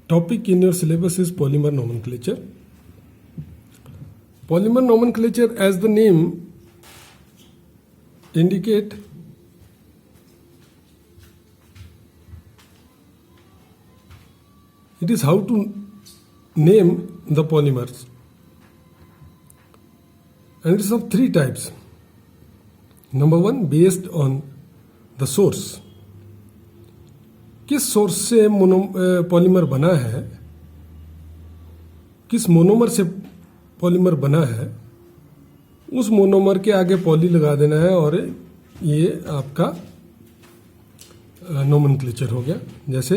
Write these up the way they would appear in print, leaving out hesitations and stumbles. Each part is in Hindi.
Topic in your syllabus is polymer nomenclature. Polymer nomenclature, as the name indicate, it is how to name the polymers, and it is of three types. Number one, based on the source. किस सोर्स से पॉलीमर बना है, किस मोनोमर से पॉलीमर बना है, उस मोनोमर के आगे पॉली लगा देना है और ये आपका नोमेनक्लेचर हो गया. जैसे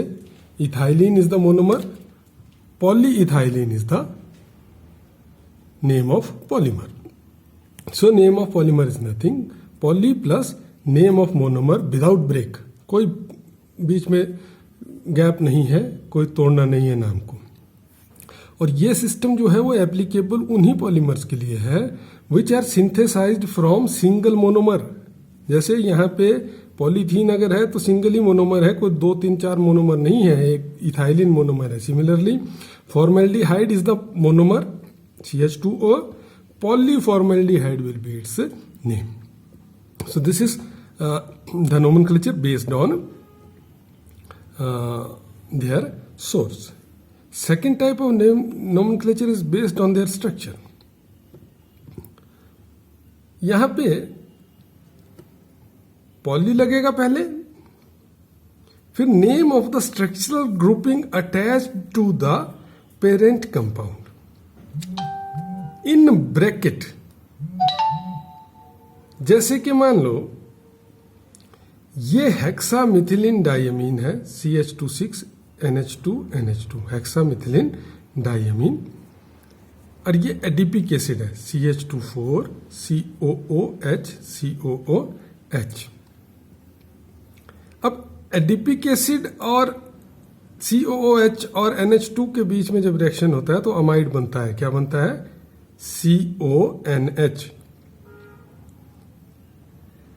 ethylene is the monomer, poly ethylene is the name of polymer. So name of polymer is nothing poly plus name of monomer without break. कोई बीच में गैप नहीं है, कोई तोड़ना नहीं है नाम को. और ये सिस्टम जो है वो एप्लीकेबल उन्हीं पॉलीमर्स के लिए है which are synthesized from single monomer. जैसे यहाँ पे पॉलीथीन अगर है तो सिंगल ही मोनोमर है, कोई 2 3 4 मोनोमर नहीं है, एक इथाइलिन मोनोमर है. Similarly formaldehyde is the monomer CH2O, polyformaldehyde will be its name. So this is the nomenclature based on their source. Second type of nomenclature is based on their structure. यहां पे पॉली लगेगा पहले, फिर name of the structural grouping attached to the parent compound in bracket. जैसे कि मान लो ये हेक्सामिथिलिन डायमीन है CH2 NH2 NH2 hexamethylene diamine, और ये एडिपिक एसिड है CH2 COOH COOH. अब एडिपिक एसिड और COOH और NH2 के बीच में जब रिएक्शन होता है तो अमाइड बनता है. क्या बनता है? CONH.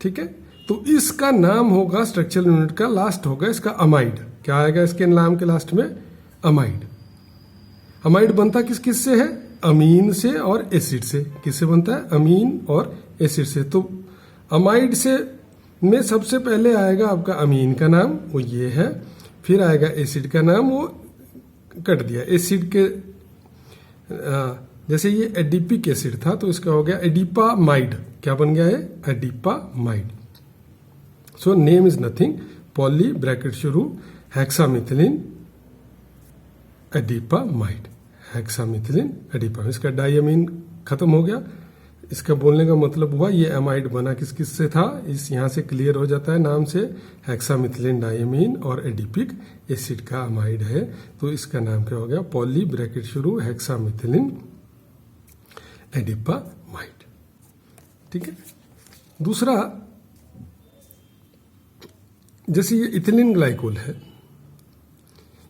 ठीक है, तो इसका नाम होगा स्ट्रक्चरल यूनिट का लास्ट होगा इसका अमाइड. क्या आएगा इसके नाम के लास्ट में? अमाइड. अमाइड बनता किस किस से है? अमीन से और एसिड से. किससे बनता है? अमीन और एसिड से. तो अमाइड से में सबसे पहले आएगा आपका अमीन का नाम, वो ये है. फिर आएगा एसिड का नाम, वो कट दिया. एसिड के जैसे ये एडिपिक एसिड था तो इसका हो गया एडिपामाइड. क्या बन गया है? Adipamide. So name is nothing poly bracket शुरू हेक्सामिथिलिन एडिपामाइड. Hexamethylene adipamide. इसका डायमीन खत्म हो गया. इसका बोलने का मतलब हुआ ये अमाइड बना किस किस से था, इस यहां से क्लियर हो जाता है नाम से. हेक्सामिथिलिन डायमीन और एडिपिक एसिड का अमाइड है, तो इसका नाम क्या हो गया? पॉली ब्रैकेट शुरू हेक्सामिथिलिन एडिपामाइड. ठीक है. दूसरा, जैसे ये इथिलीन ग्लाइकोल है,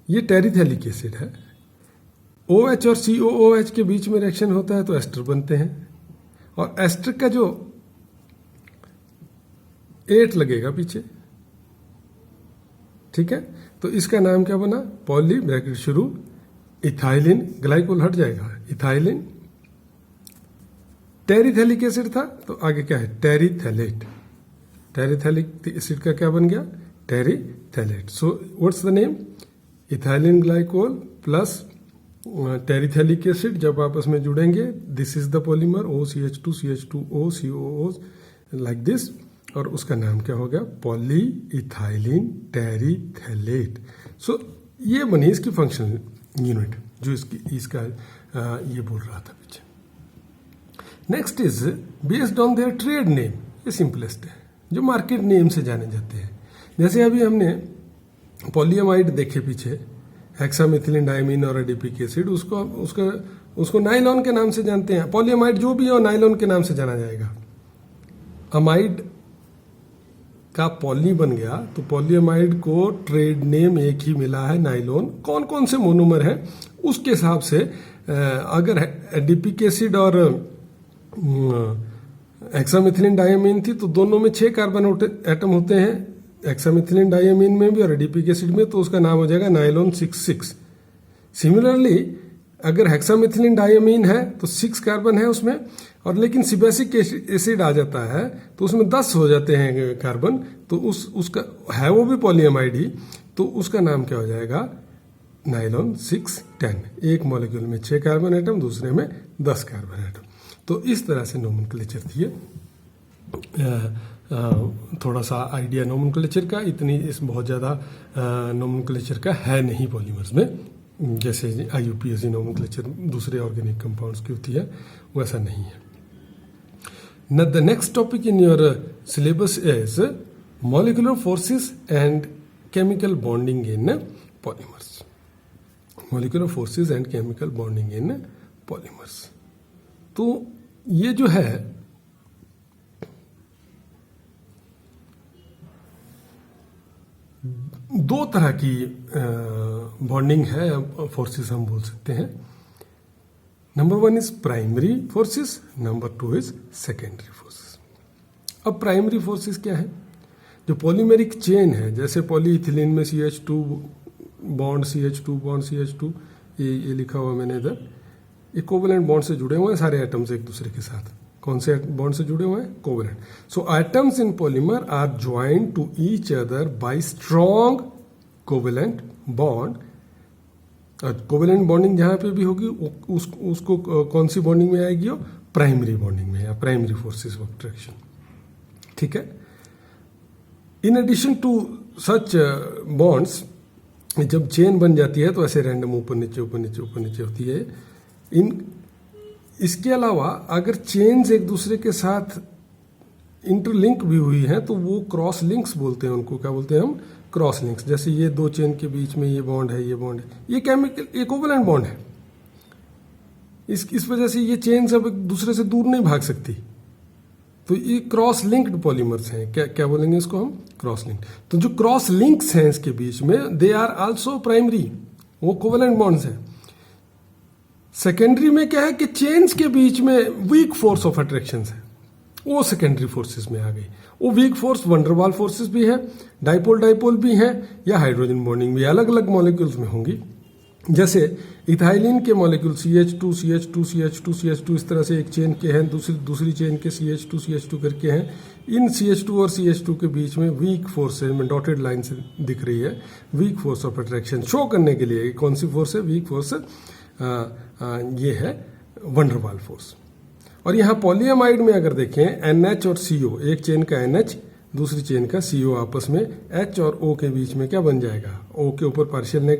ये टेरिथेलिक एसिड है. OH और COOH के बीच में रिएक्शन होता है तो एस्टर बनते हैं, और एस्टर का जो 8 लगेगा पीछे. ठीक है, तो इसका नाम क्या बना? पॉली ब्रैकेट शुरू इथाइलिन. ग्लाइकोल हट जाएगा, इथाइलिन. टेरिथेलिक एसिड था तो आगे क्या है? टेरिथेलेट. टेरिथेलिक एसिड का क्या बन गया? Terephthalate. So what's the name? Ethylene glycol plus terephthalic acid जब आपस में जुड़ेंगे, this is the polymer OCH2 CH2O COO like this, और उसका नाम क्या हो गया? Poly ethylene टेरिथेलेट. सो ये बनी इसकी फंक्शनल यूनिट जो इसका ये बोल रहा था पीछे. Next is based on their trade name. ये सिंपलेस्ट है, जो मार्केट नेम से जाने जाते हैं. जैसे अभी हमने पॉलीअमाइड देखे पीछे, हेक्सामिथिलिन डायमीन और एडिपिक एसिड, उसको नाइलॉन के नाम से जानते हैं. पॉलीअमाइड जो भी हो नाइलॉन के नाम से जाना जाएगा. अमाइड का पॉली बन गया तो पॉलीअमाइड को ट्रेड नेम एक ही मिला है, नाइलॉन. कौन कौन से मोनोमर है उसके हिसाब से, अगर एडिपिक एसिड और हेक्सामिथिलिन डायमीन थी तो दोनों में 6 कार्बन एटम होते हैं. हेक्सामिथिलीन डाइअमीन में भी और एडिपिक एसिड में, तो उसका नाम हो जाएगा नाइलॉन 6,6। सिमिलरली अगर हेक्सामिथिलीन डाइअमीन है तो 6 कार्बन है उसमें, और लेकिन सिबेसिक एसिड आ जाता है तो उसमें 10 हो जाते हैं कार्बन, तो उसका है वो भी पॉलीएमाइड ही, तो उसका नाम क्या हो जाएगा, नाइलॉन 6,10। एक मॉलिक्यूल में 6 कार्बन एटम, दूसरे में 10 कार्बन एटम। तो इस तरह से नोमेनक्लेचर थी ये। थोड़ा सा आइडिया नोमेनक्लेचर का, इतनी इस बहुत ज़्यादा नोमेनक्लेचर का है नहीं पॉलीमर्स में, जैसे IUPAC नोमेनक्लेचर दूसरे ऑर्गेनिक कंपाउंड्स की होती है, वैसा नहीं है। Now the next topic in your syllabus is molecular forces and chemical bonding in polymers. Molecular forces and chemical bonding in polymers. तो ये जो है दो तरह की बॉन्डिंग है, फोर्सेस हम बोल सकते हैं। Number 1 is primary forces, number 2 is secondary forces. अब प्राइमरी फोर्सेस क्या है, जो पॉलीमेरिक चेन है, जैसे पॉलीइथिलीन में CH2 bond CH2 bond CH2, ये लिखा हुआ मैंने इधर, ये कोवेलेंट बॉन्ड से जुड़े हुए हैं सारे एटम्स एक दूसरे के साथ। कौन से बॉन्ड से जुड़े हुए हैं, covalent. So atoms in polymer are joined to each other by strong covalent bond. Covalent bonding जहां पे भी होगी उसको कौन सी बॉन्डिंग में आएगी, वो प्राइमरी बॉन्डिंग में, या प्राइमरी फोर्सेस ऑफ अट्रैक्शन। ठीक है। In addition to such bonds, जब चेन बन जाती है तो ऐसे रैंडम ऊपर नीचे ऊपर नीचे ऊपर नीचे होती है। इसके अलावा अगर चेन्स एक दूसरे के साथ इंटरलिंक भी हुई हैं तो वो क्रॉस लिंक्स बोलते हैं उनको। क्या बोलते हैं हम, क्रॉस लिंक्स। जैसे ये दो चेन के बीच में ये बॉन्ड है, ये बॉन्ड है, ये केमिकल, ये कोवेलेंट बॉन्ड है। इस वजह से ये चेन सब एक दूसरे से दूर नहीं भाग सकती, तो ये क्रॉस लिंक्ड पॉलीमर्स हैं। क्या बोलेंगे इसको हम, क्रॉस लिंक्ड। तो जो क्रॉस लिंक्स हैं इसके बीच में, दे आर आल्सो प्राइमरी, वो कोवेलेंट बॉन्ड्स हैं। सेकेंडरी में क्या है कि चेन्स के बीच में वीक फोर्स ऑफ अट्रैक्शन है, वो सेकेंडरी फोर्सेस में आ गई। वो वीक फोर्स वंडरवाल फोर्सेस भी है, डाइपोल डाइपोल भी है, या हाइड्रोजन बॉन्डिंग भी अलग अलग मॉलिक्यूल्स में होंगी। जैसे इथाइलिन के molecule CH2 CH2 CH2 CH2 इस तरह से एक चेन के हैं, दूसरी चेन के CH2 CH2 करके हैं। इन CH2 और CH2 के बीच में वीक फोर्स है, में डॉटेड लाइन से दिख रही है, weak force of attraction show करने के लिए। कौन सी फोर्स है, वीक फोर्स ये है वंडरवाल फोर्स। और यहाँ पॉलीएमाइड में अगर देखें, NH और CO, एक चेन का NH दूसरी चेन का CO, आपस में H और O के बीच में क्या बन जाएगा, O के ऊपर पार्शियल